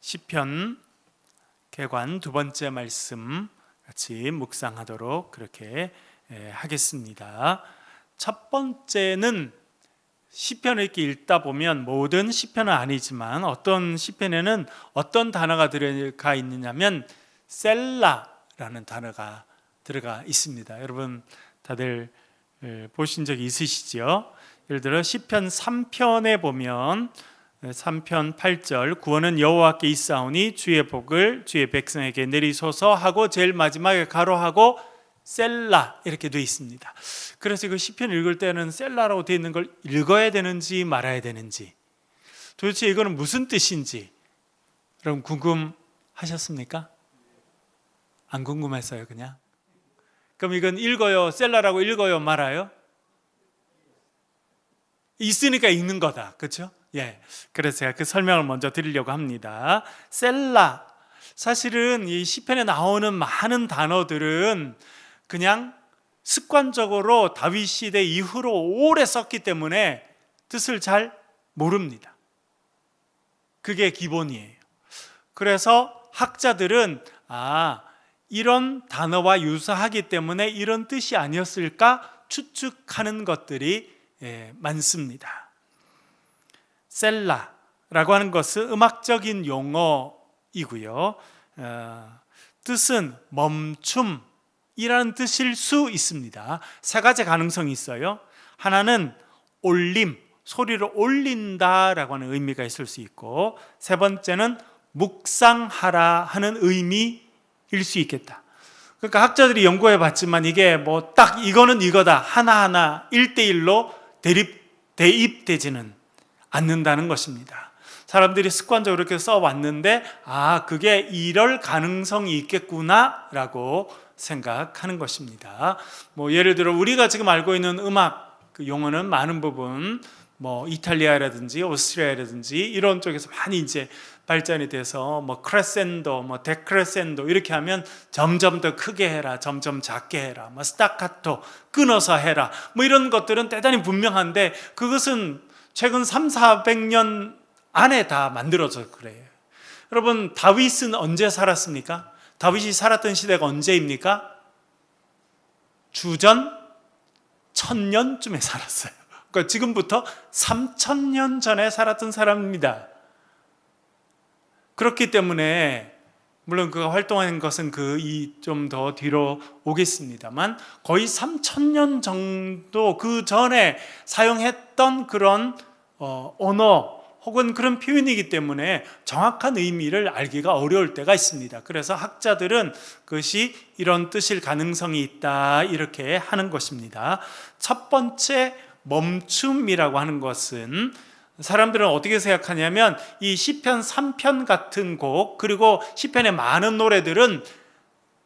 시편 개관 두 번째 말씀 같이 묵상하도록 그렇게 하겠습니다. 첫 번째는 시편을 이렇게 읽다 보면 모든 시편은 아니지만 어떤 시편에는 어떤 단어가 들어가 있느냐면 셀라라는 단어가 들어가 있습니다. 여러분 다들 보신 적이 있으시죠? 예를 들어 시편 3편에 보면 3편 8절 구원은 여호와께 있사오니 주의 복을 주의 백성에게 내리소서 하고 제일 마지막에 가로하고 셀라 이렇게 되어 있습니다. 그래서 그 시편 읽을 때는 셀라라고 되어 있는 걸 읽어야 되는지 말아야 되는지 도대체 이거는 무슨 뜻인지 여러분 궁금하셨습니까? 안 궁금했어요 그냥? 그럼 이건 읽어요 셀라라고 읽어요 말아요? 있으니까 읽는 거다 그렇죠? 예, 그래서 제가 그 설명을 먼저 드리려고 합니다. 셀라, 사실은 이 시편에 나오는 많은 단어들은 그냥 습관적으로 다윗 시대 이후로 오래 썼기 때문에 뜻을 잘 모릅니다. 그게 기본이에요. 그래서 학자들은 이런 단어와 유사하기 때문에 이런 뜻이 아니었을까 추측하는 것들이 많습니다. 셀라라고 하는 것은 음악적인 용어이고요. 뜻은 멈춤이라는 뜻일 수 있습니다. 세 가지 가능성이 있어요. 하나는 올림, 소리를 올린다라고 하는 의미가 있을 수 있고, 세 번째는 묵상하라 하는 의미일 수 있겠다. 그러니까 학자들이 연구해 봤지만 이게 뭐 딱 이거는 이거다 하나하나 1대1로 대입되지는 않는다는 것입니다. 사람들이 습관적으로 이렇게 써왔는데 그게 이럴 가능성이 있겠구나라고 생각하는 것입니다. 뭐 예를 들어 우리가 지금 알고 있는 음악 그 용어는 많은 부분 뭐 이탈리아라든지 오스트리아라든지 이런 쪽에서 많이 이제 발전이 돼서 뭐 크레센도, 뭐 데크레센도 이렇게 하면 점점 더 크게 해라, 점점 작게 해라, 뭐 스타카토 끊어서 해라, 뭐 이런 것들은 대단히 분명한데 그것은 최근 300~400년 안에 다 만들어져 그래요. 여러분 다윗은 언제 살았습니까? 다윗이 살았던 시대가 언제입니까? 주전 1000년쯤에 살았어요. 그러니까 지금부터 3000년 전에 살았던 사람입니다. 그렇기 때문에 물론 그가 활동하는 것은 좀 더 뒤로 오겠습니다만 거의 3000년 정도 그 전에 사용했던 그런 언어 혹은 그런 표현이기 때문에 정확한 의미를 알기가 어려울 때가 있습니다. 그래서 학자들은 그것이 이런 뜻일 가능성이 있다 이렇게 하는 것입니다. 첫 번째 멈춤이라고 하는 것은 사람들은 어떻게 생각하냐면 이 시편 3편 같은 곡 그리고 시편의 많은 노래들은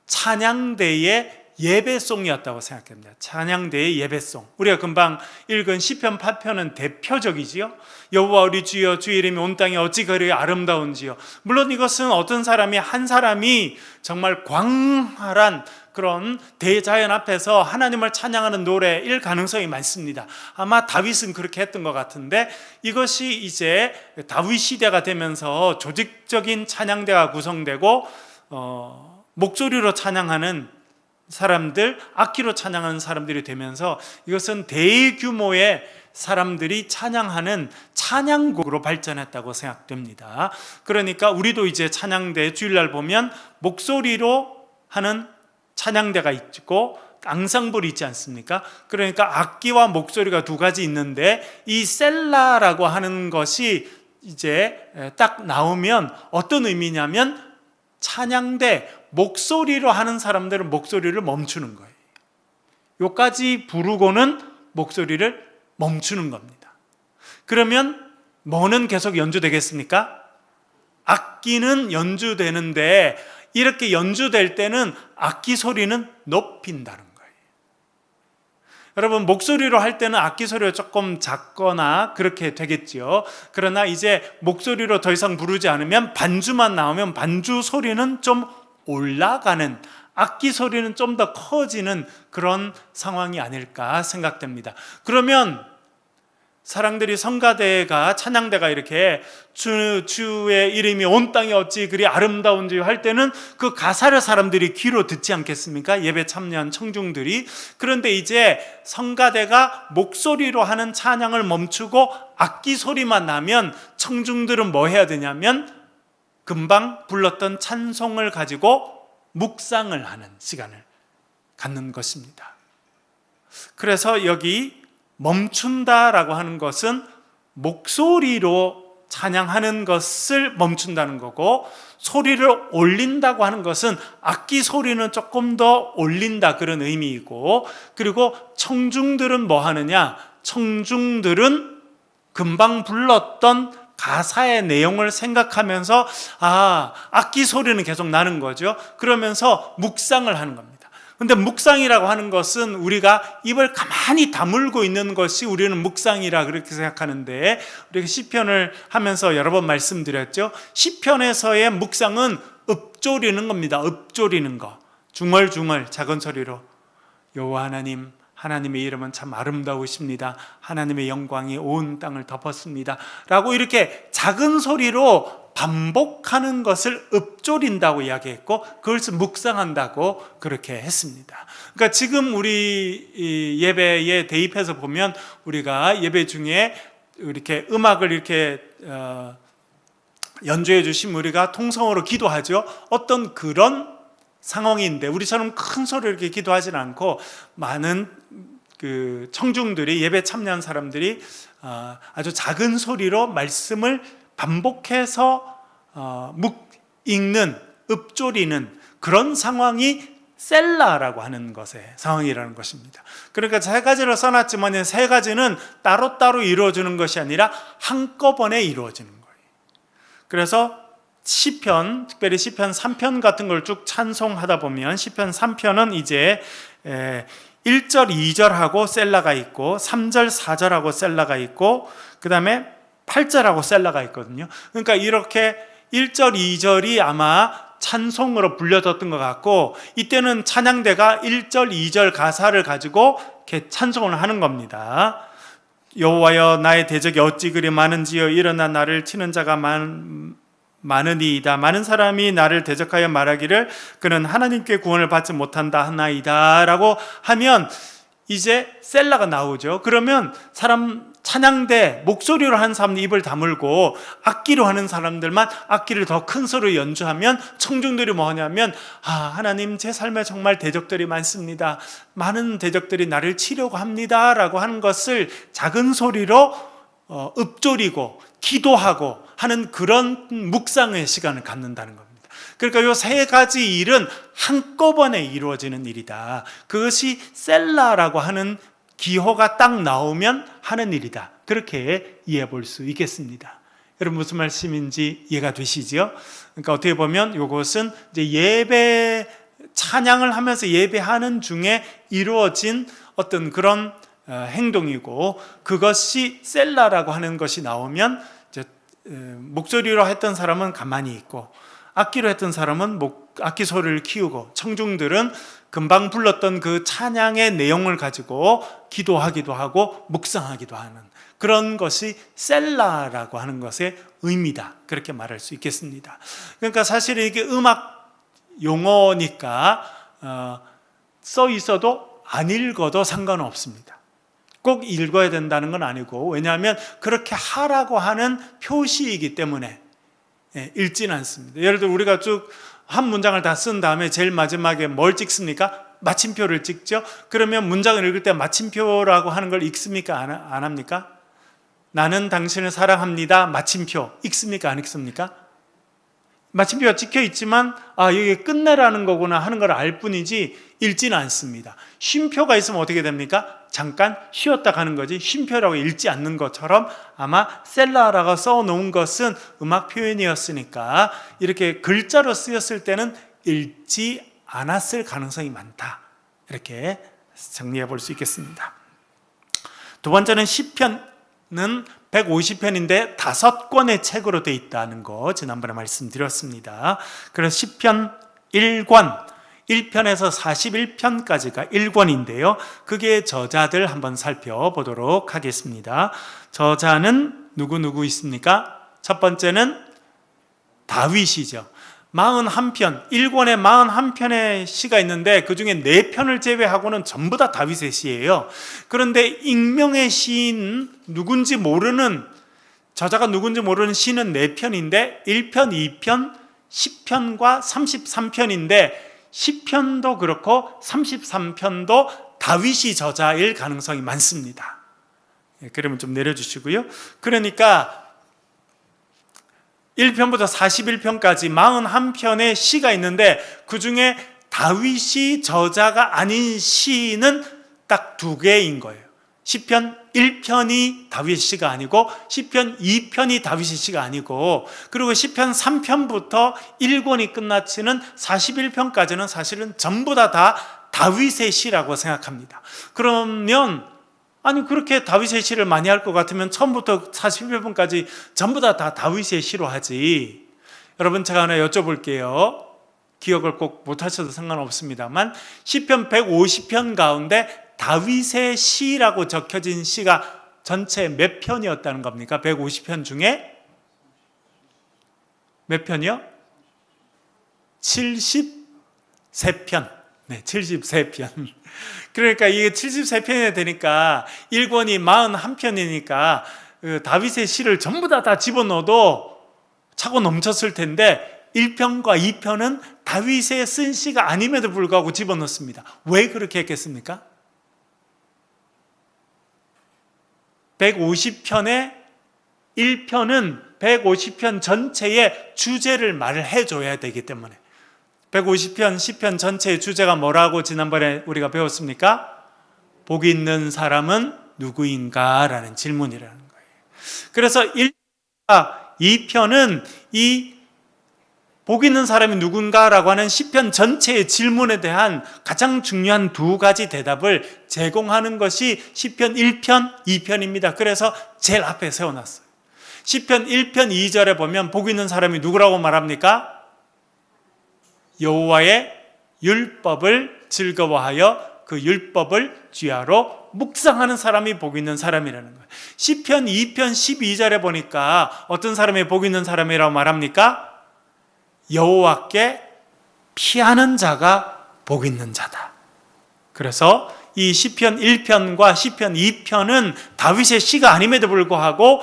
찬양대의 예배송이었다고 생각합니다. 찬양대의 예배송. 우리가 금방 읽은 시편 8편은 대표적이지요. 여호와 우리 주여 주의 이름이 온 땅에 어찌 그리 아름다운지요. 물론 이것은 어떤 사람이 한 사람이 정말 광활한 그런 대자연 앞에서 하나님을 찬양하는 노래일 가능성이 많습니다. 아마 다윗은 그렇게 했던 것 같은데 이것이 이제 다윗 시대가 되면서 조직적인 찬양대가 구성되고 목소리로 찬양하는 사람들, 악기로 찬양하는 사람들이 되면서 이것은 대규모의 사람들이 찬양하는 찬양곡으로 발전했다고 생각됩니다. 그러니까 우리도 이제 찬양대 주일날 보면 목소리로 하는 찬양대가 있고 앙상블이 있지 않습니까? 그러니까 악기와 목소리가 두 가지 있는데 이 셀라라고 하는 것이 이제 딱 나오면 어떤 의미냐면 찬양대 목소리로 하는 사람들은 목소리를 멈추는 거예요. 요까지 부르고는 목소리를 멈추는 겁니다. 그러면 뭐는 계속 연주되겠습니까? 악기는 연주되는데 이렇게 연주될 때는 악기 소리는 높인다는 거예요. 여러분 목소리로 할 때는 악기 소리가 조금 작거나 그렇게 되겠지요. 그러나 이제 목소리로 더 이상 부르지 않으면 반주만 나오면 반주 소리는 좀 올라가는 악기 소리는 좀 더 커지는 그런 상황이 아닐까 생각됩니다. 그러면 사람들이 성가대가 찬양대가 이렇게 주의 이름이 온 땅에 어찌 그리 아름다운지 할 때는 그 가사를 사람들이 귀로 듣지 않겠습니까? 예배 참여한 청중들이. 그런데 이제 성가대가 목소리로 하는 찬양을 멈추고 악기 소리만 나면 청중들은 뭐 해야 되냐면 금방 불렀던 찬송을 가지고 묵상을 하는 시간을 갖는 것입니다. 그래서 여기 멈춘다라고 하는 것은 목소리로 찬양하는 것을 멈춘다는 거고, 소리를 올린다고 하는 것은 악기 소리는 조금 더 올린다 그런 의미이고, 그리고 청중들은 뭐 하느냐? 청중들은 금방 불렀던 가사의 내용을 생각하면서 악기 소리는 계속 나는 거죠. 그러면서 묵상을 하는 겁니다. 근데 묵상이라고 하는 것은 우리가 입을 가만히 다물고 있는 것이 우리는 묵상이라 그렇게 생각하는데, 우리가 시편을 하면서 여러 번 말씀드렸죠. 시편에서의 묵상은 읊조리는 겁니다. 읊조리는 거. 중얼중얼 작은 소리로 여호와 하나님, 하나님의 이름은 참 아름다우십니다. 하나님의 영광이 온 땅을 덮었습니다. 라고 이렇게 작은 소리로 반복하는 것을 읊조린다고 이야기했고, 그것을 묵상한다고 그렇게 했습니다. 그러니까 지금 우리 예배에 대입해서 보면 우리가 예배 중에 이렇게 음악을 이렇게 연주해 주시면 우리가 통성으로 기도하죠. 어떤 그런 상황인데 우리처럼 큰 소리로 이렇게 기도하지는 않고 많은 그 청중들이, 예배 참여한 사람들이 아주 작은 소리로 말씀을 반복해서 읽는, 읊조리는 그런 상황이 셀라라고 하는 것의 상황이라는 것입니다. 그러니까 세 가지를 써놨지만 세 가지는 따로따로 이루어지는 것이 아니라 한꺼번에 이루어지는 거예요. 그래서 시편, 특별히 시편 3편 같은 걸 쭉 찬송하다 보면 시편 3편은 이제 1절, 2절하고 셀라가 있고 3절, 4절하고 셀라가 있고 그 다음에 8절하고 셀라가 있거든요. 그러니까 이렇게 1절, 2절이 아마 찬송으로 불려졌던 것 같고, 이때는 찬양대가 1절, 2절 가사를 가지고 이렇게 찬송을 하는 겁니다. 여호와여 나의 대적이 어찌 그리 많은지요. 일어나 나를 치는 자가 많으니이다. 많은 사람이 나를 대적하여 말하기를 그는 하나님께 구원을 받지 못한다 하나이다 라고 하면 이제 셀라가 나오죠. 그러면 찬양대 목소리로 하는 사람들 입을 다물고 악기로 하는 사람들만 악기를 더 큰 소리로 연주하면 청중들이 뭐 하냐면 하나님, 제 삶에 정말 대적들이 많습니다. 많은 대적들이 나를 치려고 합니다 라고 하는 것을 작은 소리로 읊조리고 기도하고 하는 그런 묵상의 시간을 갖는다는 겁니다. 그러니까 이 세 가지 일은 한꺼번에 이루어지는 일이다. 그것이 셀라라고 하는 기호가 딱 나오면 하는 일이다. 그렇게 이해해 볼 수 있겠습니다. 여러분 무슨 말씀인지 이해가 되시죠? 그러니까 어떻게 보면 이것은 이제 예배 찬양을 하면서 예배하는 중에 이루어진 어떤 그런 행동이고, 그것이 셀라라고 하는 것이 나오면 이제 목소리로 했던 사람은 가만히 있고 악기로 했던 사람은 악기 소리를 키우고 청중들은 금방 불렀던 그 찬양의 내용을 가지고 기도하기도 하고 묵상하기도 하는 그런 것이 셀라라고 하는 것의 의미다. 그렇게 말할 수 있겠습니다. 그러니까 사실 이게 음악 용어니까 써 있어도 안 읽어도 상관없습니다. 꼭 읽어야 된다는 건 아니고, 왜냐하면 그렇게 하라고 하는 표시이기 때문에 읽지는 않습니다. 예를 들어 우리가 쭉 한 문장을 다 쓴 다음에 제일 마지막에 뭘 찍습니까? 마침표를 찍죠. 그러면 문장을 읽을 때 마침표라고 하는 걸 읽습니까? 안 합니까? 나는 당신을 사랑합니다. 마침표 읽습니까? 안 읽습니까? 마침표가 찍혀 있지만 이게 끝내라는 거구나 하는 걸 알 뿐이지 읽지는 않습니다. 쉼표가 있으면 어떻게 됩니까? 잠깐 쉬었다 가는 거지 쉼표라고 읽지 않는 것처럼 아마 셀라라고 써놓은 것은 음악 표현이었으니까 이렇게 글자로 쓰였을 때는 읽지 않았을 가능성이 많다. 이렇게 정리해 볼 수 있겠습니다. 두 번째는 시편은 150편인데 5권의 책으로 되어 있다는 거 지난번에 말씀드렸습니다. 그래서 시편 1권, 1편에서 41편까지가 1권인데요. 그게 저자들 한번 살펴보도록 하겠습니다. 저자는 누구 있습니까? 첫 번째는 다윗이죠. 41편, 1권에 41편의 시가 있는데 그 중에 4편을 제외하고는 전부 다 다윗의 시예요. 그런데 익명의 시인, 저자가 누군지 모르는 시는 4편인데 1편, 2편, 10편과 33편인데 10편도 그렇고 33편도 다윗이 저자일 가능성이 많습니다. 그러면 좀 내려주시고요. 그러니까 1편부터 41편까지 41편의 시가 있는데 그 중에 다윗이 저자가 아닌 시는 딱 2개인 거예요. 시편 1편이 다윗의 시가 아니고 시편 2편이 다윗의 시가 아니고, 그리고 시편 3편부터 1권이 끝나치는 41편까지는 사실은 전부 다 다윗의 시라고 생각합니다. 그러면 그렇게 다윗의 시를 많이 할 것 같으면 처음부터 41편까지 전부 다 다윗의 시로 하지. 여러분, 제가 하나 여쭤볼게요. 기억을 꼭 못하셔도 상관없습니다만 시편 150편 가운데 다윗의 시라고 적혀진 시가 전체 몇 편이었다는 겁니까? 150편 중에 몇 편이요? 73편. 네, 73편. 그러니까 이게 73편이 되니까 1권이 41편이니까 다윗의 시를 전부 다 집어넣어도 차고 넘쳤을 텐데 1편과 2편은 다윗의 쓴 시가 아님에도 불구하고 집어넣습니다. 왜 그렇게 했겠습니까? 150편의 1편은 150편 전체의 주제를 말을 해줘야 되기 때문에. 150편, 10편 전체의 주제가 뭐라고 지난번에 우리가 배웠습니까? 복 있는 사람은 누구인가? 라는 질문이라는 거예요. 그래서 1편과 2편은 이 복 있는 사람이 누군가라고 하는 시편 전체의 질문에 대한 가장 중요한 2가지 대답을 제공하는 것이 시편 1편, 2편입니다. 그래서 제일 앞에 세워놨어요. 시편 1편 2절에 보면 복 있는 사람이 누구라고 말합니까? 여호와의 율법을 즐거워하여 그 율법을 주야로 묵상하는 사람이 복 있는 사람이라는 거예요. 시편 2편 12절에 보니까 어떤 사람이 복 있는 사람이라고 말합니까? 여호와께 피하는 자가 복 있는 자다. 그래서 이 시편 1편과 시편 2편은 다윗의 시가 아님에도 불구하고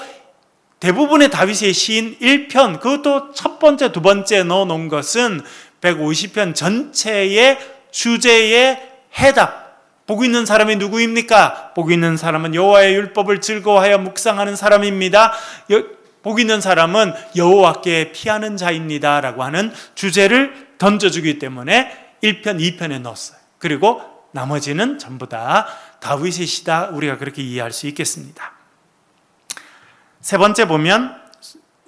대부분의 다윗의 시인 1편, 그것도 첫 번째, 두 번째 넣어놓은 것은 150편 전체의 주제의 해답. 복 있는 사람이 누구입니까? 복 있는 사람은 여호와의 율법을 즐거워하여 묵상하는 사람입니다. 복 있는 사람은 여호와께 피하는 자입니다 라고 하는 주제를 던져주기 때문에 1편, 2편에 넣었어요. 그리고 나머지는 전부 다 다윗의 시다, 우리가 그렇게 이해할 수 있겠습니다. 세 번째 보면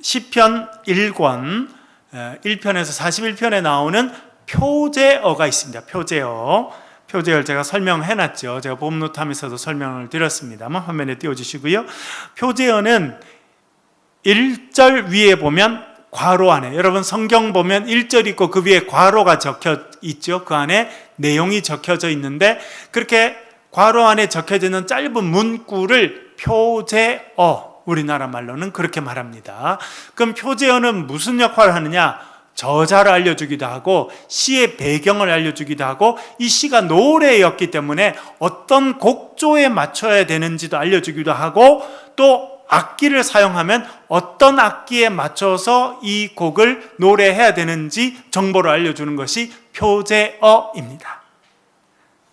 시편 1권 1편에서 41편에 나오는 표제어가 있습니다. 표제어를 제가 설명해놨죠. 제가 봄노트 하면서도 설명을 드렸습니다만 화면에 띄워주시고요. 표제어는 1절 위에 보면 괄호 안에, 여러분 성경 보면 1절 있고 그 위에 괄호가 적혀 있죠. 그 안에 내용이 적혀져 있는데 그렇게 괄호 안에 적혀져 있는 짧은 문구를 표제어, 우리나라 말로는 그렇게 말합니다. 그럼 표제어는 무슨 역할을 하느냐? 저자를 알려주기도 하고 시의 배경을 알려주기도 하고 이 시가 노래였기 때문에 어떤 곡조에 맞춰야 되는지도 알려주기도 하고 또 악기를 사용하면 어떤 악기에 맞춰서 이 곡을 노래해야 되는지 정보를 알려주는 것이 표제어입니다.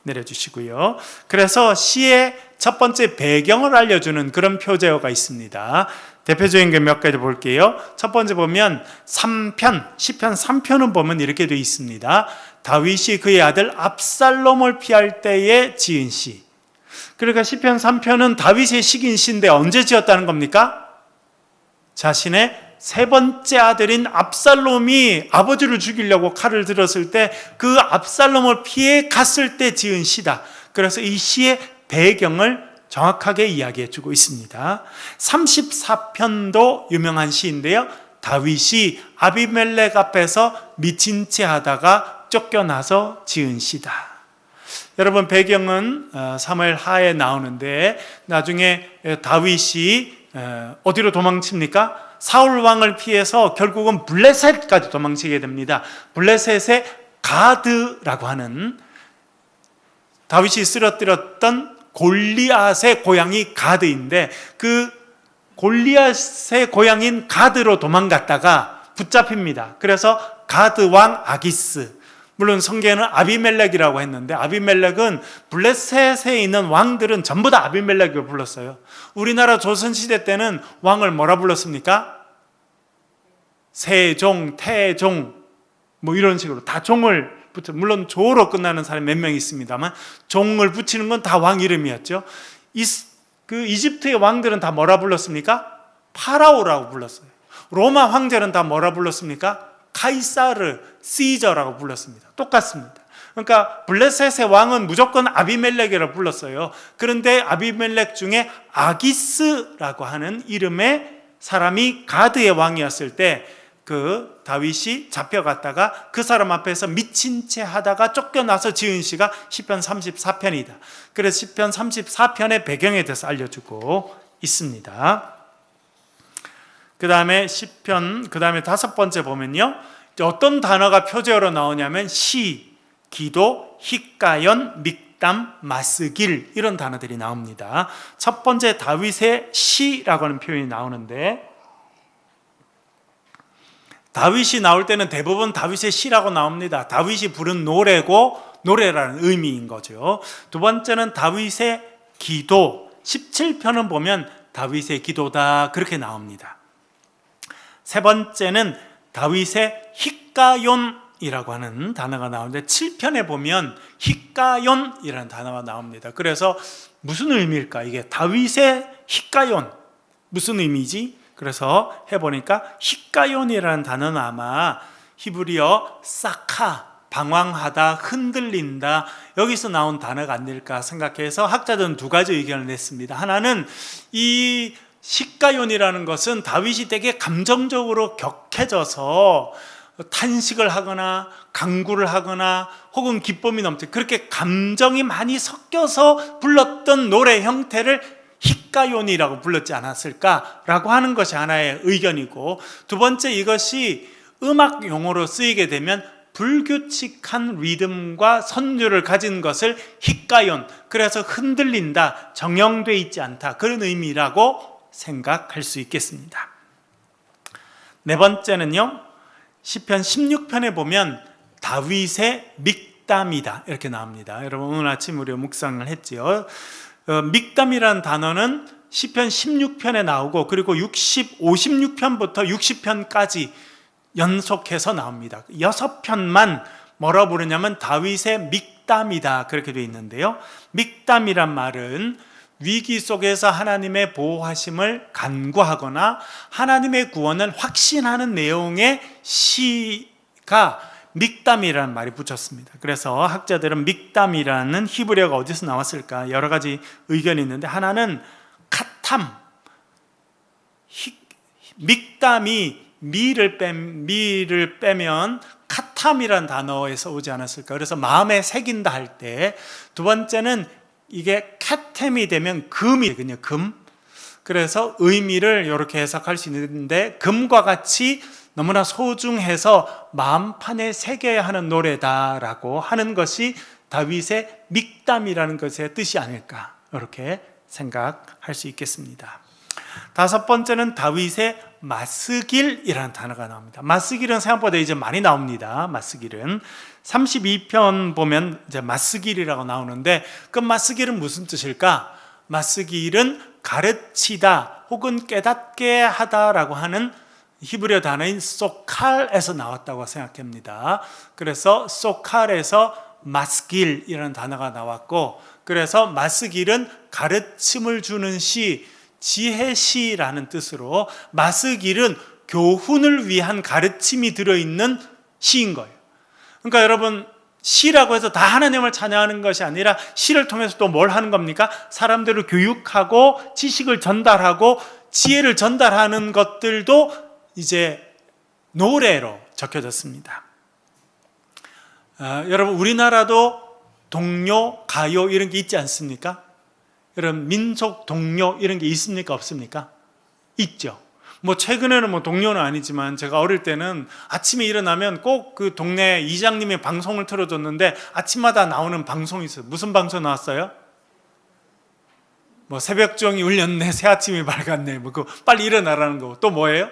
내려주시고요. 그래서 시의 첫 번째 배경을 알려주는 그런 표제어가 있습니다. 대표적인 게 몇 가지 볼게요. 첫 번째 보면 3편, 시편 3편은 보면 이렇게 되어 있습니다. 다윗이 그의 아들 압살롬을 피할 때에 지은 시. 그러니까 시편 3편은 다윗의 시긴 시인데 언제 지었다는 겁니까? 자신의 세 번째 아들인 압살롬이 아버지를 죽이려고 칼을 들었을 때 그 압살롬을 피해 갔을 때 지은 시다. 그래서 이 시의 배경을 정확하게 이야기해 주고 있습니다. 34편도 유명한 시인데요. 다윗이 아비멜렉 앞에서 미친 채 하다가 쫓겨나서 지은 시다. 여러분, 배경은 사무엘 하에 나오는데 나중에 다윗이 어디로 도망칩니까? 사울 왕을 피해서 결국은 블레셋까지 도망치게 됩니다. 블레셋의 가드라고 하는, 다윗이 쓰러뜨렸던 골리앗의 고향이 가드인데, 그 골리앗의 고향인 가드로 도망갔다가 붙잡힙니다. 그래서 가드 왕 아기스, 물론 성경에는 아비멜렉이라고 했는데, 아비멜렉은 블레셋에 있는 왕들은 전부 다 아비멜렉을 불렀어요. 우리나라 조선시대 때는 왕을 뭐라 불렀습니까? 세종, 태종, 뭐 이런 식으로 다 종을 붙여, 물론 조로 끝나는 사람이 몇 명 있습니다만 종을 붙이는 건 다 왕 이름이었죠. 그 이집트의 왕들은 다 뭐라 불렀습니까? 파라오라고 불렀어요. 로마 황제는 다 뭐라 불렀습니까? 카이사르, 시저라고 불렀습니다. 똑같습니다. 그러니까 블레셋의 왕은 무조건 아비멜렉이라고 불렀어요. 그런데 아비멜렉 중에 아기스라고 하는 이름의 사람이 가드의 왕이었을 때 그 다윗이 잡혀갔다가 그 사람 앞에서 미친 채 하다가 쫓겨나서 지은 시가 시편 34편이다. 그래서 시편 34편의 배경에 대해서 알려주고 있습니다. 그 다음에 시편, 그 다음에 5번째 보면요, 어떤 단어가 표제어로 나오냐면 시, 기도, 힉가연, 믹담, 마스길, 이런 단어들이 나옵니다. 첫 번째 다윗의 시라고 하는 표현이 나오는데, 다윗이 나올 때는 대부분 다윗의 시라고 나옵니다. 다윗이 부른 노래고 노래라는 의미인 거죠. 두 번째는 다윗의 기도, 17편은 보면 다윗의 기도다 그렇게 나옵니다. 세 번째는 다윗의 힉가연이라고 하는 단어가 나오는데 7편에 보면 힉가연이라는 단어가 나옵니다. 그래서 무슨 의미일까? 이게 다윗의 힉가연, 무슨 의미지? 그래서 해보니까 힉가연이라는 단어는 아마 히브리어 사카, 방황하다, 흔들린다, 여기서 나온 단어가 아닐까 생각해서 학자들은 두 가지 의견을 냈습니다. 하나는 이 힉가연이라는 것은 다윗이 되게 감정적으로 격해져서 탄식을 하거나 강구를 하거나 혹은 기쁨이 넘쳐 그렇게 감정이 많이 섞여서 불렀던 노래 형태를 힉가연이라고 불렀지 않았을까라고 하는 것이 하나의 의견이고, 두 번째, 이것이 음악 용어로 쓰이게 되면 불규칙한 리듬과 선율을 가진 것을 힉가연, 그래서 흔들린다, 정형돼 있지 않다, 그런 의미라고 생각할 수 있겠습니다. 네 번째는요, 시편 16편에 보면 다윗의 믹담이다 이렇게 나옵니다. 여러분, 오늘 아침 우리가 묵상을 했지요. 믹담이라는 단어는 시편 16편에 나오고, 그리고 56편부터 60편까지 연속해서 나옵니다. 6편만 뭐라 부르냐면 다윗의 믹담이다 그렇게 되어 있는데요, 믹담이란 말은 위기 속에서 하나님의 보호하심을 간구하거나 하나님의 구원을 확신하는 내용의 시가 믹담이라는 말이 붙였습니다. 그래서 학자들은 믹담이라는 히브리어가 어디서 나왔을까 여러 가지 의견이 있는데, 하나는 카탐, 믹담이 미를 빼면 카탐이라는 단어에서 오지 않았을까. 그래서 마음에 새긴다 할 때, 두 번째는 이게 카템이 되면 금이거든요, 금. 그래서 의미를 이렇게 해석할 수 있는데, 금과 같이 너무나 소중해서 마음판에 새겨야 하는 노래다라고 하는 것이 다윗의 믹담이라는 것의 뜻이 아닐까, 이렇게 생각할 수 있겠습니다. 다섯 번째는 다윗의 마스길이라는 단어가 나옵니다. 마스길은 생각보다 이제 많이 나옵니다. 마스길은 32편 보면 이제 마스길이라고 나오는데, 그 마스길은 무슨 뜻일까? 마스길은 가르치다 혹은 깨닫게 하다라고 하는 히브리어 단어인 소칼에서 나왔다고 생각합니다. 그래서 소칼에서 마스길이라는 단어가 나왔고, 그래서 마스길은 가르침을 주는 시, 지혜시라는 뜻으로 마스길은 교훈을 위한 가르침이 들어있는 시인 거예요. 그러니까 여러분, 시라고 해서 다 하나님을 찬양하는 것이 아니라 시를 통해서 또 뭘 하는 겁니까? 사람들을 교육하고 지식을 전달하고 지혜를 전달하는 것들도 이제 노래로 적혀졌습니다. 여러분 우리나라도 동요, 가요 이런 게 있지 않습니까? 여러분 민속 동요 이런 게 있습니까? 없습니까? 있죠. 뭐 최근에는 뭐 동요는 아니지만 제가 어릴 때는 아침에 일어나면 꼭 그 동네 이장님의 방송을 틀어줬는데 아침마다 나오는 방송이 있어요. 무슨 방송 나왔어요? 뭐 새벽종이 울렸네, 새 아침이 밝았네, 뭐 그 빨리 일어나라는 거. 또 뭐예요?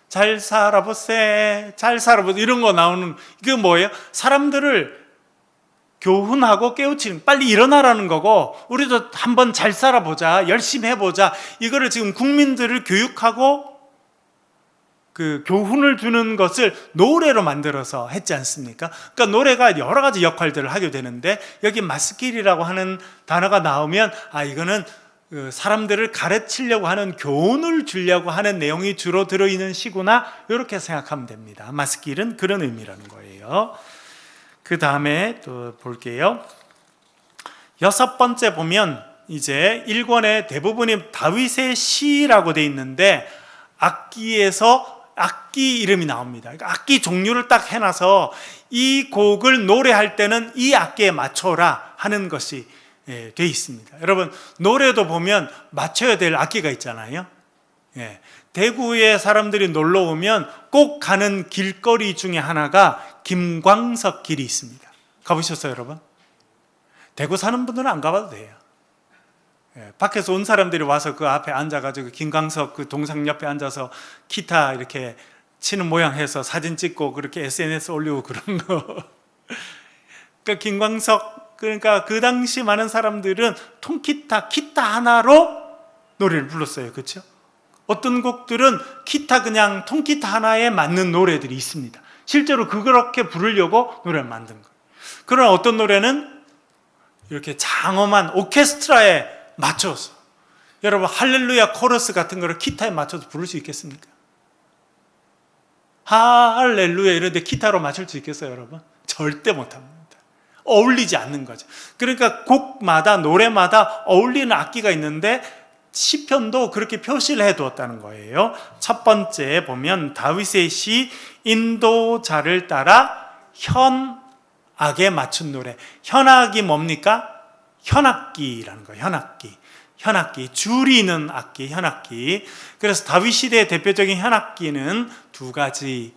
잘 살아보세, 잘 살아보세 이런 거 나오는 그 뭐예요? 사람들을 교훈하고 깨우치는, 빨리 일어나라는 거고, 우리도 한번 잘 살아보자, 열심히 해보자, 이거를 지금 국민들을 교육하고 그 교훈을 주는 것을 노래로 만들어서 했지 않습니까? 그러니까 노래가 여러 가지 역할들을 하게 되는데, 여기 마스길이라고 하는 단어가 나오면 이거는 사람들을 가르치려고 하는, 교훈을 주려고 하는 내용이 주로 들어있는 시구나, 이렇게 생각하면 됩니다. 마스길은 그런 의미라는 거예요. 그 다음에 또 볼게요. 6번째 보면 이제 1권의 대부분이 다윗의 시라고 돼 있는데, 악기에서 악기 이름이 나옵니다. 그러니까 악기 종류를 딱 해놔서 이 곡을 노래할 때는 이 악기에 맞춰라 하는 것이 돼 있습니다. 여러분 노래도 보면 맞춰야 될 악기가 있잖아요. 대구에 사람들이 놀러 오면 꼭 가는 길거리 중에 하나가 김광석 길이 있습니다. 가보셨어요, 여러분? 대구 사는 분들은 안 가봐도 돼요. 밖에서 온 사람들이 와서 그 앞에 앉아가지고 김광석 그 동상 옆에 앉아서 기타 이렇게 치는 모양 해서 사진 찍고 그렇게 SNS 올리고 그런 거. 그러니까 김광석, 그러니까 그 당시 많은 사람들은 통기타, 기타 하나로 노래를 불렀어요. 그렇죠? 어떤 곡들은 기타, 그냥 통기타 하나에 맞는 노래들이 있습니다. 실제로 그렇게 부르려고 노래를 만든 거예요. 그러나 어떤 노래는 이렇게 장엄한 오케스트라에 맞춰서, 여러분 할렐루야 코러스 같은 거를 기타에 맞춰서 부를 수 있겠습니까? 할렐루야 이런데 기타로 맞출 수 있겠어요, 여러분? 절대 못합니다. 어울리지 않는 거죠. 그러니까 곡마다, 노래마다 어울리는 악기가 있는데 시편도 그렇게 표시를 해두었다는 거예요. 첫 번째 보면 다윗의 시 인도자를 따라 현악에 맞춘 노래. 현악이 뭡니까? 현악기라는 거예요. 현악기, 줄이는 악기, 현악기. 그래서 다윗 시대의 대표적인 현악기는 두 가지,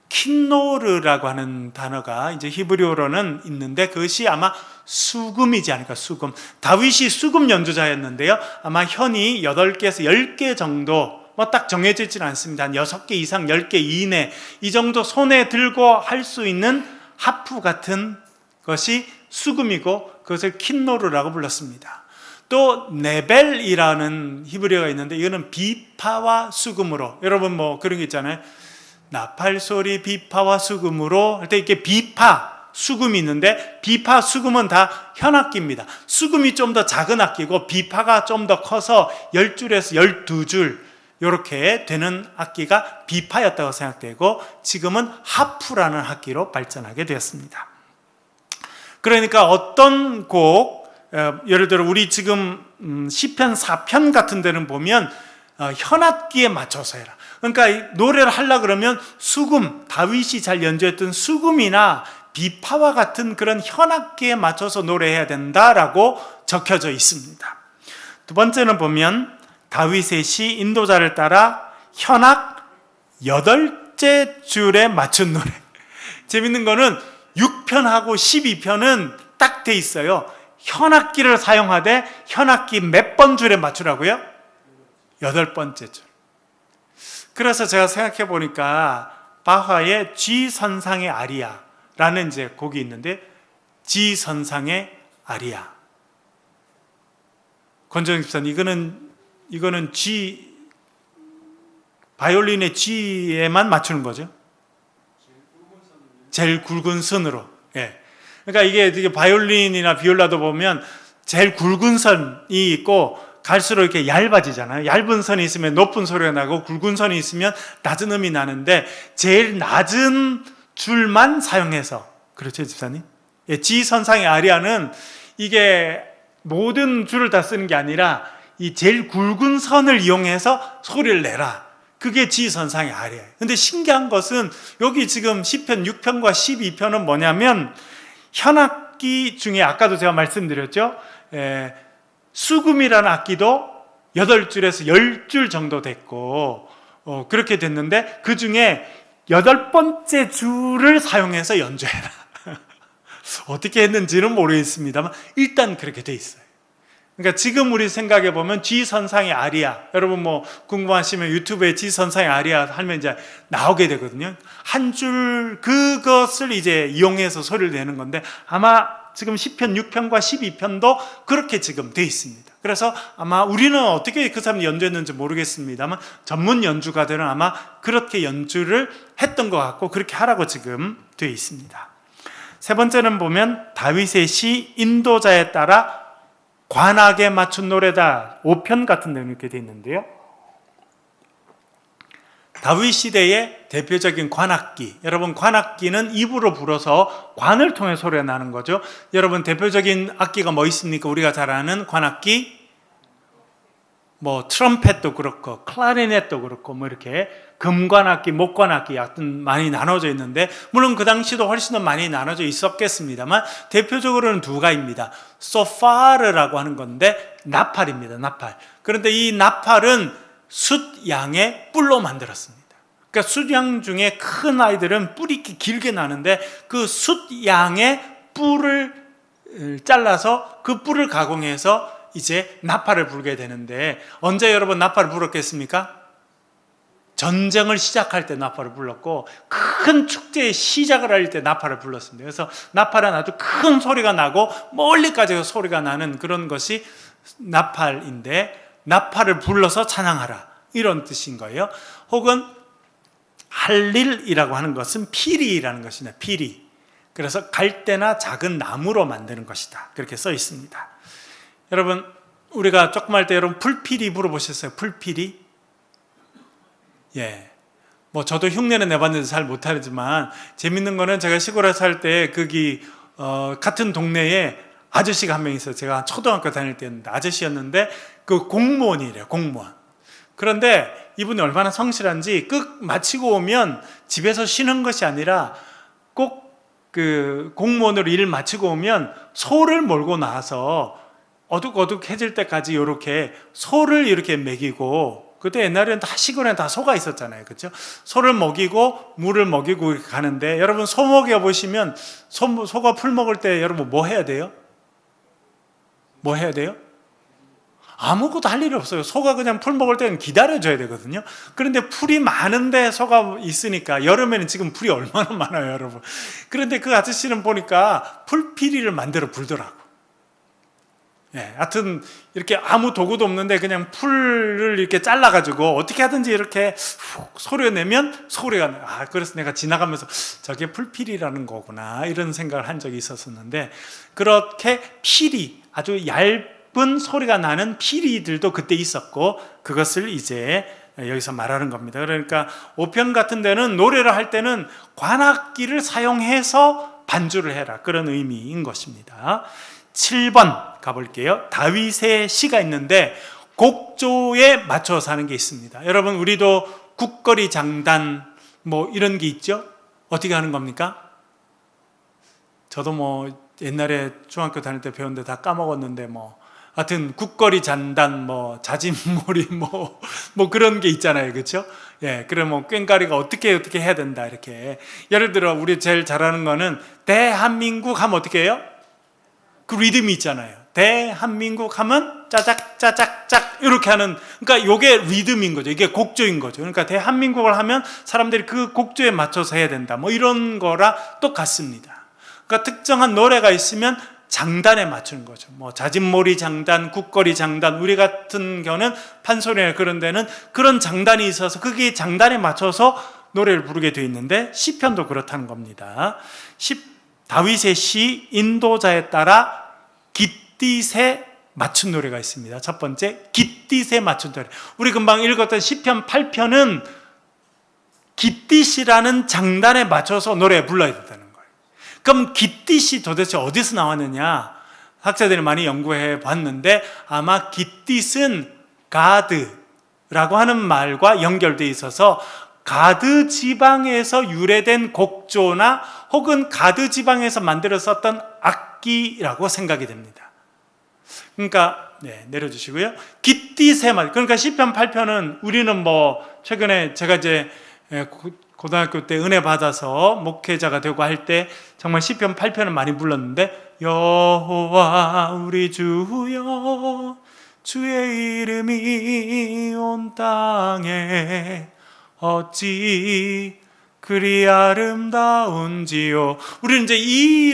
킨노르라고 하는 단어가 이제 히브리어로는 있는데, 그것이 아마 수금이지 않을까. 수금. 다윗이 수금 연주자였는데요, 아마 현이 8개에서 10개 정도, 뭐 딱 정해져 있지는 않습니다. 한 6개 이상, 10개 이내, 이 정도 손에 들고 할 수 있는 하프 같은 것이 수금이고, 그것을 킨노르라고 불렀습니다. 또 네벨이라는 히브리어가 있는데, 이거는 비파와 수금으로, 여러분 뭐 그런 게 있잖아요. 나팔소리 비파와 수금으로 할 때 이렇게 비파, 수금이 있는데, 비파, 수금은 다 현악기입니다. 수금이 좀 더 작은 악기고 비파가 좀 더 커서 10줄에서 12줄 이렇게 되는 악기가 비파였다고 생각되고, 지금은 하프라는 악기로 발전하게 되었습니다. 그러니까 어떤 곡, 예를 들어 우리 지금 시편 4편 같은 데는 보면 현악기에 맞춰서 해라. 그러니까 노래를 하려고 그러면 수금, 다윗이 잘 연주했던 수금이나 비파와 같은 그런 현악기에 맞춰서 노래해야 된다라고 적혀져 있습니다. 두 번째는 보면 다윗의 시 인도자를 따라 현악 8째 줄에 맞춘 노래. 재밌는 거는 6편하고 12편은 딱 돼 있어요. 현악기를 사용하되 현악기 몇 번 줄에 맞추라고요? 8번째 줄. 그래서 제가 생각해 보니까 바하의 G 선상의 아리아라는 이제 곡이 있는데, G 선상의 아리아. 권정희 집사님, 이거는 G, 바이올린의 G에만 맞추는 거죠? 제일 굵은 선으로. 그러니까 이게 바이올린이나 비올라도 보면 제일 굵은 선이 있고 갈수록 이렇게 얇아지잖아요. 얇은 선이 있으면 높은 소리가 나고 굵은 선이 있으면 낮은 음이 나는데, 제일 낮은 줄만 사용해서, 그렇죠 집사님? G 선상의 아리아는 이게 모든 줄을 다 쓰는 게 아니라 이 제일 굵은 선을 이용해서 소리를 내라. 그게 지선상의 아리아예요. 근데 신기한 것은 여기 지금 시편 6편과 12편은 뭐냐면 현악기 중에 아까도 제가 말씀드렸죠. 수금이라는 악기도 8줄에서 10줄 정도 됐고 그렇게 됐는데 그 중에 8번째 줄을 사용해서 연주해라. 어떻게 했는지는 모르겠습니다만 일단 그렇게 돼 있어요. 그러니까 지금 우리 생각해 보면 G선상의 아리아, 여러분 뭐 궁금하시면 유튜브에 G선상의 아리아 하면 이제 나오게 되거든요. 한 줄 그것을 이제 이용해서 소리를 내는 건데 아마 지금 시편 6편과 12편도 그렇게 지금 돼 있습니다. 그래서 아마 우리는 어떻게 그 사람이 연주했는지 모르겠습니다만 전문 연주가들은 아마 그렇게 연주를 했던 것 같고 그렇게 하라고 지금 돼 있습니다. 세 번째는 보면 다윗의 시 인도자에 따라 관악에 맞춘 노래다. 5편 같은 데 이렇게 돼 있는데요. 다윗 시대의 대표적인 관악기. 여러분 관악기는 입으로 불어서 관을 통해 소리가 나는 거죠. 여러분 대표적인 악기가 뭐 있습니까? 우리가 잘 아는 관악기. 뭐 트럼펫도 그렇고 클라리넷도 그렇고 뭐 이렇게 금관악기, 목관악기 같은 많이 나눠져 있는데 물론 그 당시도 훨씬 더 많이 나눠져 있었겠습니다만 대표적으로는 두 가지입니다. 소파르라고 하는 건데 나팔입니다. 나팔. 그런데 이 나팔은 숫양의 뿔로 만들었습니다. 그러니까 숫양 중에 큰 아이들은 뿔이 이렇게 길게 나는데 그 숫양의 뿔을 잘라서 그 뿔을 가공해서 이제 나팔을 불게 되는데 언제 여러분 나팔을 불었겠습니까? 전쟁을 시작할 때 나팔을 불렀고 큰 축제의 시작을 할 때 나팔을 불렀습니다. 그래서 나팔은 아주 큰 소리가 나고 멀리까지 소리가 나는 그런 것이 나팔인데 나팔을 불러서 찬양하라 이런 뜻인 거예요. 혹은 할릴이라고 하는 것은 피리라는 것이냐 피리. 그래서 갈대나 작은 나무로 만드는 것이다. 그렇게 써 있습니다. 여러분 우리가 조금 할 때 여러분 풀피리 물어보셨어요? 풀피리? 예. 뭐 저도 흉내는 내봤는데 잘 못하지만 재밌는 거는 제가 시골에 살 때 거기 같은 동네에 아저씨가 한 명 있어요. 제가 초등학교 다닐 때였는데 아저씨였는데 그 공무원이래요. 공무원. 그런데 이분이 얼마나 성실한지 끝 마치고 오면 집에서 쉬는 것이 아니라 꼭 그 공무원으로 일 마치고 오면 소를 몰고 나와서 어둑어둑해질 때까지 이렇게 소를 이렇게 먹이고 그때 옛날에는 다 시골에 다 소가 있었잖아요. 그렇죠? 소를 먹이고 물을 먹이고 이렇게 가는데 여러분 소 먹여보시면 소가 풀 먹을 때 여러분 뭐 해야 돼요? 뭐 해야 돼요? 아무것도 할 일이 없어요. 소가 그냥 풀 먹을 때는 기다려줘야 되거든요. 그런데 풀이 많은데 소가 있으니까 여름에는 지금 풀이 얼마나 많아요, 여러분. 그런데 그 아저씨는 보니까 풀피리를 만들어 불더라고. 예, 하여튼 이렇게 아무 도구도 없는데 그냥 풀을 이렇게 잘라가지고 어떻게 하든지 이렇게 소리를 내면 소리가 나요. 그래서 내가 지나가면서 저게 풀피리라는 거구나 이런 생각을 한 적이 있었는데 그렇게 피리 아주 얇은 소리가 나는 피리들도 그때 있었고 그것을 이제 여기서 말하는 겁니다. 그러니까 5편 같은 데는 노래를 할 때는 관악기를 사용해서 반주를 해라 그런 의미인 것입니다. 7번 가볼게요. 다윗의 시가 있는데 곡조에 맞춰서 하는 게 있습니다. 여러분 우리도 국거리 장단 뭐 이런 게 있죠? 어떻게 하는 겁니까? 저도 뭐 옛날에 중학교 다닐 때 배웠는데 다 까먹었는데 뭐 하여튼 국거리 잔단 뭐 자진몰이 뭐 그런 게 있잖아요. 그렇죠? 예, 그래 뭐 꽹과리가 어떻게 해야 된다 이렇게. 예를 들어 우리 제일 잘하는 거는 대한민국 하면 어떻게 해요? 그 리듬이 있잖아요. 대한민국 하면 짜작 짜작짝 이렇게 하는 그러니까 이게 리듬인 거죠. 이게 곡조인 거죠. 그러니까 대한민국을 하면 사람들이 그 곡조에 맞춰서 해야 된다. 뭐 이런 거라 똑같습니다. 그러니까 특정한 노래가 있으면 장단에 맞추는 거죠. 뭐 자진몰이 장단, 국거리 장단, 우리 같은 경우는 판소리나 그런 데는 그런 장단이 있어서 그게 장단에 맞춰서 노래를 부르게 되어 있는데 시편도 그렇다는 겁니다. 다윗의 시 인도자에 따라 깃딧에 맞춘 노래가 있습니다. 첫 번째 깃딧에 맞춘 노래. 우리 금방 읽었던 시편 8편은 깃딧이라는 장단에 맞춰서 노래 불러야 된다는 거예요. 그럼 깃딧이 도대체 어디서 나왔느냐? 학자들이 많이 연구해 봤는데 아마 깃딧은 가드, 라고 하는 말과 연결되어 있어서 가드 지방에서 유래된 곡조나 혹은 가드 지방에서 만들어 썼던 악기라고 생각이 됩니다. 그러니까 내려주시고요. 깃띠 세 마디. 그러니까 시편 8편은 우리는 최근에 제가 이제 고등학교 때 은혜 받아서 목회자가 되고 할 때 정말 시편 8편을 많이 불렀는데, 여호와 우리 주여 주의 이름이 온 땅에 어찌 그리 아름다운지요. 우리는 이제 이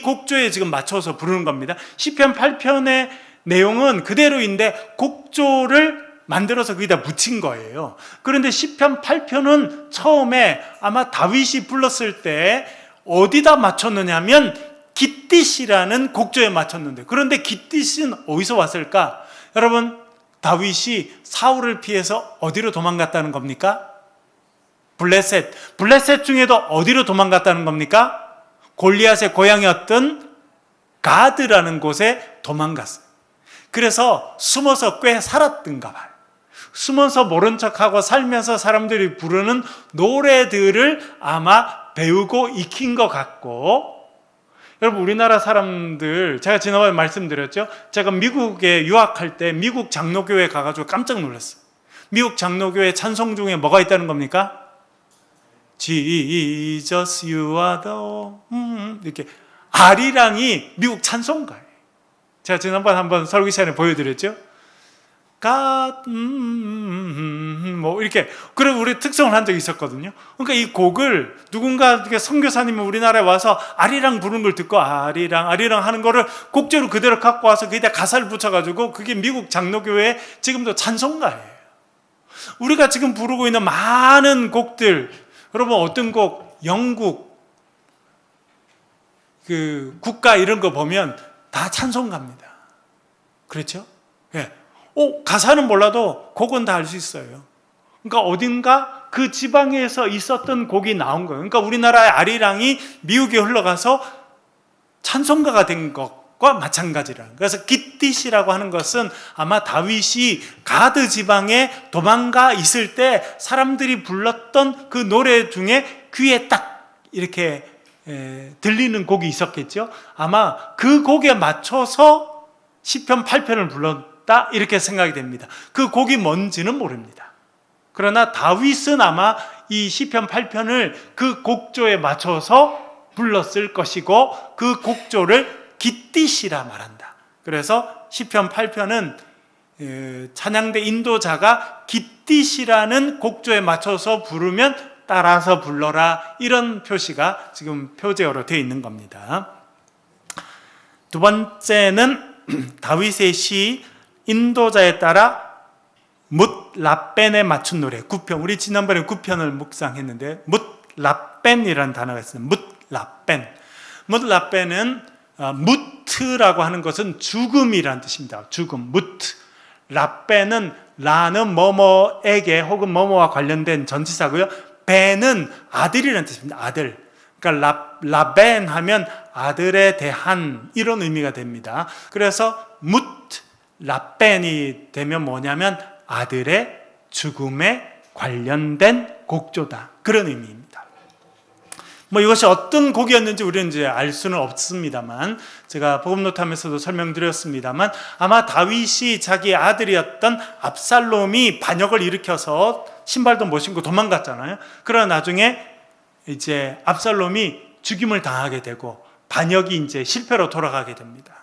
곡조에 지금 맞춰서 부르는 겁니다. 시편 8편의 내용은 그대로인데 곡조를 만들어서 거기다 붙인 거예요. 그런데 시편 8편은 처음에 아마 다윗이 불렀을 때 어디다 맞췄느냐 하면 깃딧이라는 곡조에 맞췄는데, 그런데 깃딧은 어디서 왔을까? 여러분, 다윗이 사울을 피해서 어디로 도망갔다는 겁니까? 블레셋 중에도 어디로 도망갔다는 겁니까? 골리앗의 고향이었던 가드라는 곳에 도망갔어요. 그래서 숨어서 꽤 살았던가 봐요. 숨어서 모른 척하고 살면서 사람들이 부르는 노래들을 아마 배우고 익힌 것 같고, 여러분, 우리나라 사람들, 제가 지난번에 말씀드렸죠. 제가 미국에 유학할 때 미국 장로교회 가가지고 깜짝 놀랐어요. 미국 장로교회 찬송 중에 뭐가 있다는 겁니까? Jesus, you are the 이렇게 아리랑이 미국 찬송가예요. 제가 지난번 한번 설교 시간에 보여드렸죠. God, 이렇게. 그리고 우리 특성을 한 적이 있었거든요. 그러니까 이 곡을 누군가 선교사님이 우리나라에 와서 아리랑 부르는 걸 듣고 아리랑 하는 거를 곡제로 그대로 갖고 와서 거기다 가사를 붙여가지고 그게 미국 장로교회의 지금도 찬송가예요. 우리가 지금 부르고 있는 많은 곡들, 여러분 어떤 곡, 영국, 국가 이런 거 보면 다 찬송가입니다. 그렇죠? 예. 가사는 몰라도 곡은 다 알 수 있어요. 그러니까 어딘가 그 지방에서 있었던 곡이 나온 거예요. 그러니까 우리나라의 아리랑이 미국에 흘러가서 찬송가가 된 것과 마찬가지라는. 그래서 깃딧이라고 하는 것은 아마 다윗이 가드 지방에 도망가 있을 때 사람들이 불렀던 그 노래 중에 귀에 딱 이렇게 들리는 곡이 있었겠죠. 아마 그 곡에 맞춰서 시편 8편을 불렀다 이렇게 생각이 됩니다. 그 곡이 뭔지는 모릅니다. 그러나 다윗은 아마 이 시편 8편을 그 곡조에 맞춰서 불렀을 것이고 그 곡조를 깃딧이라 말한다. 그래서 시편 8편은 찬양대 인도자가 깃딧이라는 곡조에 맞춰서 부르면 따라서 불러라, 이런 표시가 지금 표제어로 되어 있는 겁니다. 두 번째는 다윗의 시 인도자에 따라 뭇라벤에 맞춘 노래 9편. 우리 지난번에 9편을 묵상했는데 뭇라벤이라는 단어가 있습니다. 뭇라벤은 무트라고 하는 것은 죽음이라는 뜻입니다. 죽음, 무트. 라벤은 라는 뭐뭐에게 혹은 뭐뭐와 관련된 전치사고요. 벤은 아들이라는 뜻입니다. 아들. 그러니까 라벤 하면 아들에 대한 이런 의미가 됩니다. 그래서 라벤이 되면 뭐냐면 아들의 죽음에 관련된 곡조다, 그런 의미입니다. 이것이 어떤 곡이었는지 우리는 이제 알 수는 없습니다만, 제가 복음노트 하면서도 설명드렸습니다만, 아마 다윗이 자기 아들이었던 압살롬이 반역을 일으켜서 신발도 못 신고 도망갔잖아요. 그러나 나중에 이제 압살롬이 죽임을 당하게 되고 반역이 이제 실패로 돌아가게 됩니다.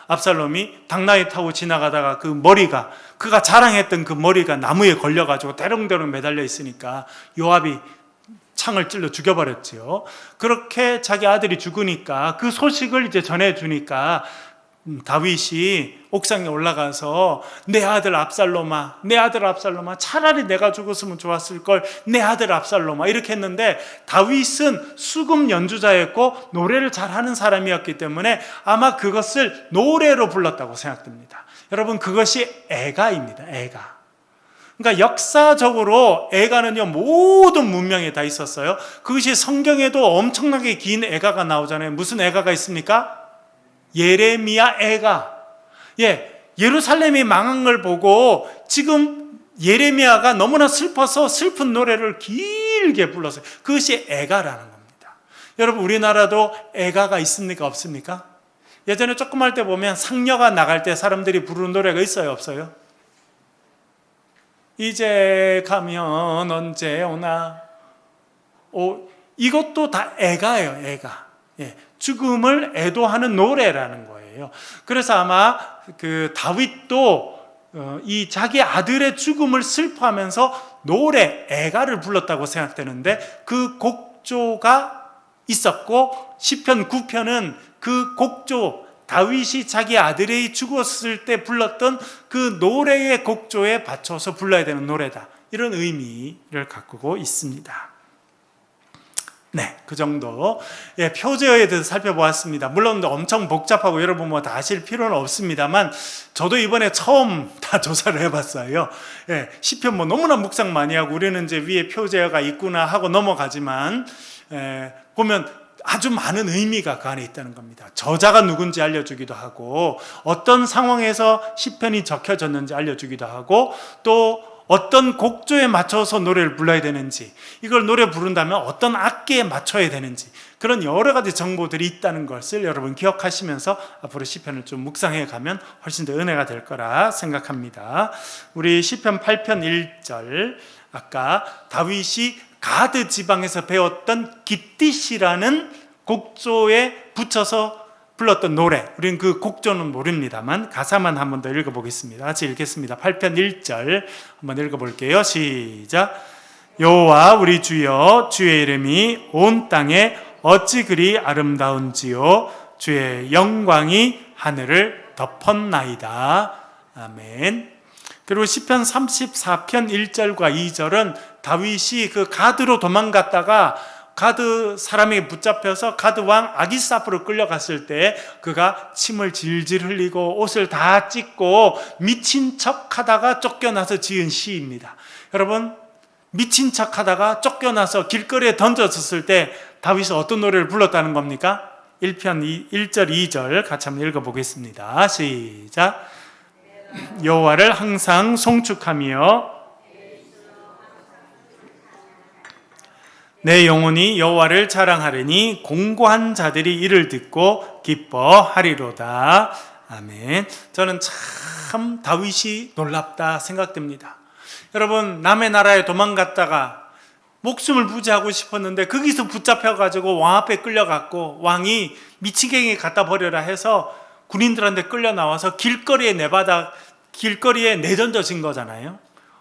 압살롬이 당나귀 타고 지나가다가 그 머리가, 그가 자랑했던 그 머리가 나무에 걸려가지고 대롱대롱 매달려 있으니까 요압이 창을 찔러 죽여버렸지요. 그렇게 자기 아들이 죽으니까 그 소식을 이제 전해주니까 다윗이 옥상에 올라가서 내 아들 압살롬아, 차라리 내가 죽었으면 좋았을 걸, 내 아들 압살롬아, 이렇게 했는데, 다윗은 수금 연주자였고 노래를 잘하는 사람이었기 때문에 아마 그것을 노래로 불렀다고 생각됩니다. 여러분, 그것이 애가입니다. 애가. 그러니까 역사적으로 애가는요, 모든 문명에 다 있었어요. 그것이 성경에도 엄청나게 긴 애가가 나오잖아요. 무슨 애가가 있습니까? 예레미야 애가. 예루살렘이 망한 걸 보고 지금 예레미야가 너무나 슬퍼서 슬픈 노래를 길게 불렀어요. 그것이 애가라는 겁니다. 여러분, 우리나라도 애가가 있습니까? 없습니까? 예전에 조금 할 때 보면 상녀가 나갈 때 사람들이 부르는 노래가 있어요? 없어요? 이제 가면 언제 오나. 이것도 다 애가예요. 애가. 죽음을 애도하는 노래라는 거예요. 그래서 아마 그 다윗도 이 자기 아들의 죽음을 슬퍼하면서 노래 애가를 불렀다고 생각되는데, 그 곡조가 있었고 시편 9편은 그 곡조, 다윗이 자기 아들이 죽었을 때 불렀던 그 노래의 곡조에 맞춰서 불러야 되는 노래다, 이런 의미를 갖고 있습니다. 네, 그 정도. 표제어에 대해서 살펴보았습니다. 물론 엄청 복잡하고 여러분 뭐 다 아실 필요는 없습니다만, 저도 이번에 처음 다 조사를 해봤어요. 시편 뭐 너무나 묵상 많이 하고 우리는 이제 위에 표제어가 있구나 하고 넘어가지만, 보면 아주 많은 의미가 그 안에 있다는 겁니다. 저자가 누군지 알려주기도 하고, 어떤 상황에서 시편이 적혀졌는지 알려주기도 하고, 또 어떤 곡조에 맞춰서 노래를 불러야 되는지, 이걸 노래 부른다면 어떤 악기에 맞춰야 되는지, 그런 여러 가지 정보들이 있다는 것을 여러분 기억하시면서 앞으로 시편을 좀 묵상해 가면 훨씬 더 은혜가 될 거라 생각합니다. 우리 시편 8편 1절, 아까 다윗이 가드 지방에서 배웠던 깃딧이라는 곡조에 붙여서 불렀던 노래, 우리는 그 곡조는 모릅니다만 가사만 한 번 더 읽어보겠습니다. 같이 읽겠습니다. 8편 1절 한번 읽어볼게요. 시작. 여호와 우리 주여, 주의 이름이 온 땅에 어찌 그리 아름다운지요, 주의 영광이 하늘을 덮었나이다. 아멘. 그리고 시편 34편 1절과 2절은 다윗이 그 가드로 도망갔다가 가드 사람에게 붙잡혀서 가드 왕 아기스 앞으로 끌려갔을 때 그가 침을 질질 흘리고 옷을 다 찢고 미친 척 하다가 쫓겨나서 지은 시입니다. 여러분, 미친 척 하다가 쫓겨나서 길거리에 던져졌을 때 다윗은 어떤 노래를 불렀다는 겁니까? 1편 1절 2절 같이 한번 읽어보겠습니다. 시작. 여호와를 항상 송축하며 내 영혼이 여호와를 자랑하리니 공고한 자들이 이를 듣고 기뻐하리로다. 아멘. 저는 참 다윗이 놀랍다 생각됩니다. 여러분, 남의 나라에 도망갔다가 목숨을 부지하고 싶었는데 거기서 붙잡혀가지고 왕 앞에 끌려갔고, 왕이 미치겠게 갖다 버려라 해서 군인들한테 끌려 나와서 길거리에 내던져진 거잖아요.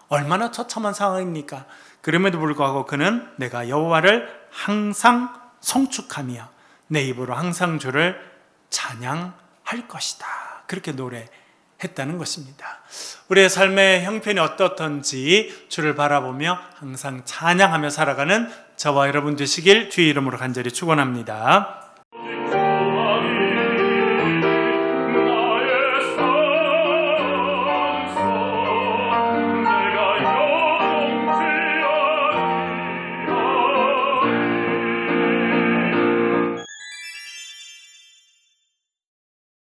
얼마나 처참한 상황입니까? 그럼에도 불구하고 그는 내가 여호와를 항상 송축하며 내 입으로 항상 주를 찬양할 것이다, 그렇게 노래했다는 것입니다. 우리의 삶의 형편이 어떻든지 주를 바라보며 항상 찬양하며 살아가는 저와 여러분 되시길 주의 이름으로 간절히 축원합니다.